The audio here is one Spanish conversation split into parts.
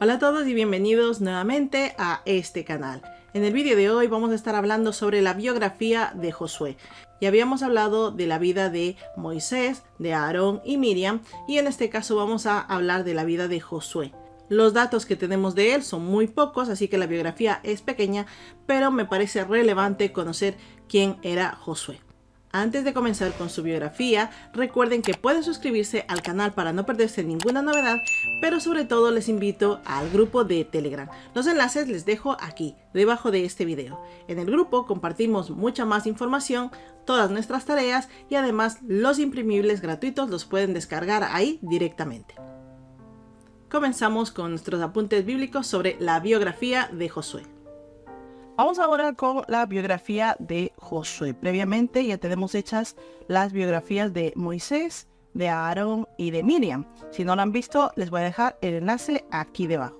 Hola a todos y bienvenidos nuevamente a este canal. En el vídeo de hoy vamos a estar hablando sobre la biografía de Josué. Ya habíamos hablado de la vida de Moisés, de Aarón y Miriam, y en este caso vamos a hablar de la vida de Josué. Los datos que tenemos de él son muy pocos, así que la biografía es pequeña, pero me parece relevante conocer quién era Josué. Antes de comenzar con su biografía, recuerden que pueden suscribirse al canal para no perderse ninguna novedad, pero sobre todo les invito al grupo de Telegram. Los enlaces les dejo aquí, debajo de este video. En el grupo compartimos mucha más información, todas nuestras tareas y además los imprimibles gratuitos los pueden descargar ahí directamente. Comenzamos con nuestros apuntes bíblicos sobre la biografía de Josué. Vamos ahora con la biografía de Josué. Previamente ya tenemos hechas las biografías de Moisés, de Aarón y de Miriam. Si no lo han visto, les voy a dejar el enlace aquí debajo.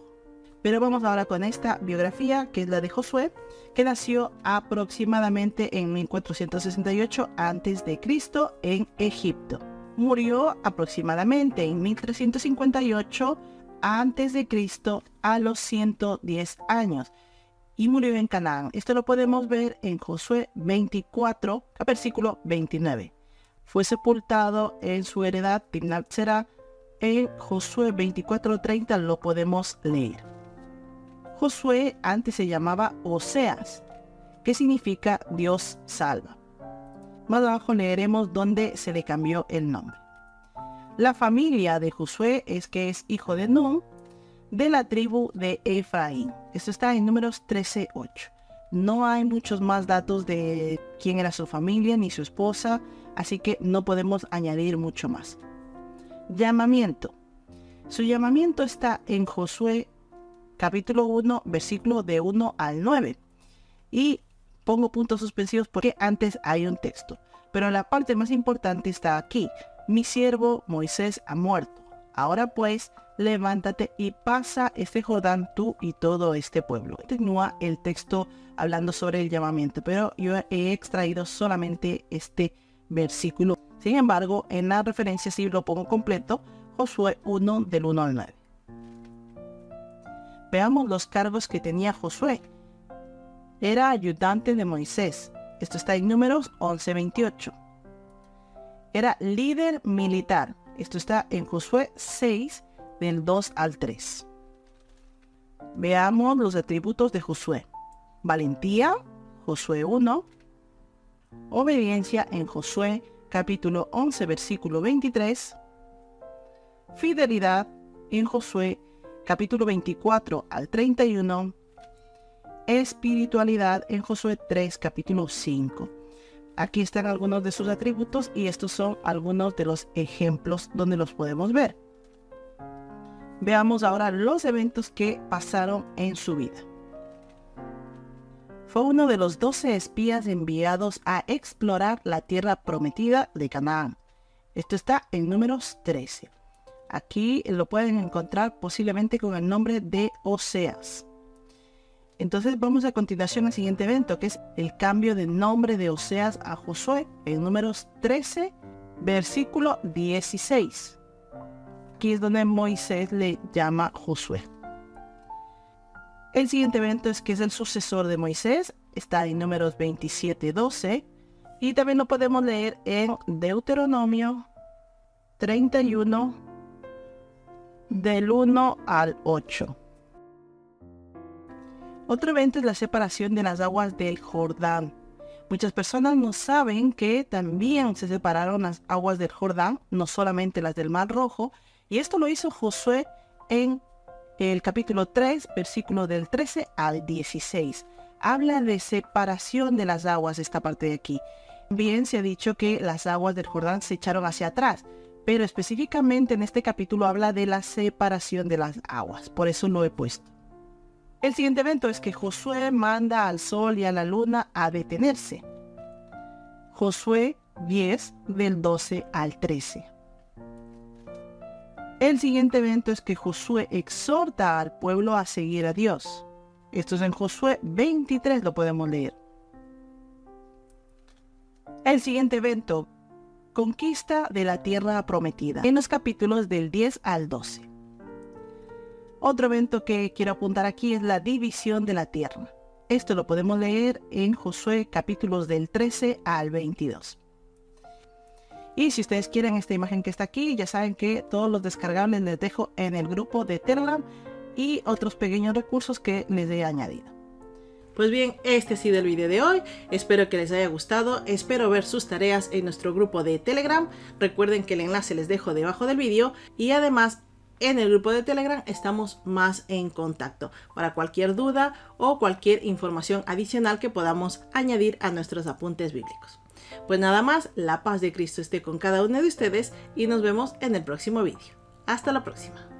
Pero vamos ahora con esta biografía, que es la de Josué, que nació aproximadamente en 1468 a.C. en Egipto. Murió aproximadamente en 1358 a.C. a los 110 años. Y murió en Canaán. Esto lo podemos ver en Josué 24, versículo 29. Fue sepultado en su heredad Timnat-Será. En Josué 24:30 lo podemos leer. Josué antes se llamaba Oseas, que significa Dios salva. Más abajo leeremos dónde se le cambió el nombre. La familia de Josué es que es hijo de Nun, de la tribu de Efraín. Esto está en Números 13:8. No hay muchos más datos de quién era su familia ni su esposa, así que no podemos añadir mucho más. Llamamiento. Su llamamiento está en Josué capítulo 1, versículo de 1 al 9. Y pongo puntos suspensivos porque antes hay un texto. Pero la parte más importante está aquí. Mi siervo Moisés ha muerto. Ahora pues, levántate y pasa este Jordán tú y todo este pueblo. Continúa el texto hablando sobre el llamamiento, pero yo he extraído solamente este versículo. Sin embargo, en la referencia sí lo pongo completo, Josué 1 del 1 al 9. Veamos los cargos que tenía Josué. Era ayudante de Moisés. Esto está en Números 11:28. Era líder militar. Esto está en Josué 6, del 2 al 3. Veamos los atributos de Josué. Valentía, Josué 1. Obediencia en Josué, capítulo 11, versículo 23. Fidelidad en Josué, capítulo 24 al 31. Espiritualidad en Josué 3, capítulo 5. Aquí están algunos de sus atributos y estos son algunos de los ejemplos donde los podemos ver. Veamos ahora los eventos que pasaron en su vida. Fue uno de los 12 espías enviados a explorar la tierra prometida de Canaán. Esto está en Números 13. Aquí lo pueden encontrar posiblemente con el nombre de Oseas. Entonces vamos a continuación al siguiente evento, que es el cambio de nombre de Oseas a Josué en Números 13, versículo 16. Aquí es donde Moisés le llama Josué. El siguiente evento es que es el sucesor de Moisés, está en Números 27:12 y también lo podemos leer en Deuteronomio 31 del 1 al 8. Otro evento es la separación de las aguas del Jordán. Muchas personas no saben que también se separaron las aguas del Jordán, no solamente las del Mar Rojo, y esto lo hizo Josué en el capítulo 3, versículo del 13 al 16. Habla de separación de las aguas esta parte de aquí. Bien se ha dicho que las aguas del Jordán se echaron hacia atrás, pero específicamente en este capítulo habla de la separación de las aguas, por eso lo he puesto. El siguiente evento es que Josué manda al sol y a la luna a detenerse. Josué 10 del 12 al 13. El siguiente evento es que Josué exhorta al pueblo a seguir a Dios. Esto es en Josué 23, lo podemos leer. El siguiente evento, conquista de la tierra prometida, en los capítulos del 10 al 12. Otro evento que quiero apuntar aquí es la división de la tierra. Esto lo podemos leer en Josué capítulos del 13 al 22. Y si ustedes quieren esta imagen que está aquí, ya saben que todos los descargables les dejo en el grupo de Telegram y otros pequeños recursos que les he añadido. Pues bien, este ha sido el vídeo de hoy, espero que les haya gustado, espero ver sus tareas en nuestro grupo de Telegram, recuerden que el enlace les dejo debajo del vídeo y además en el grupo de Telegram estamos más en contacto para cualquier duda o cualquier información adicional que podamos añadir a nuestros apuntes bíblicos. Pues nada más, la paz de Cristo esté con cada uno de ustedes y nos vemos en el próximo vídeo. Hasta la próxima.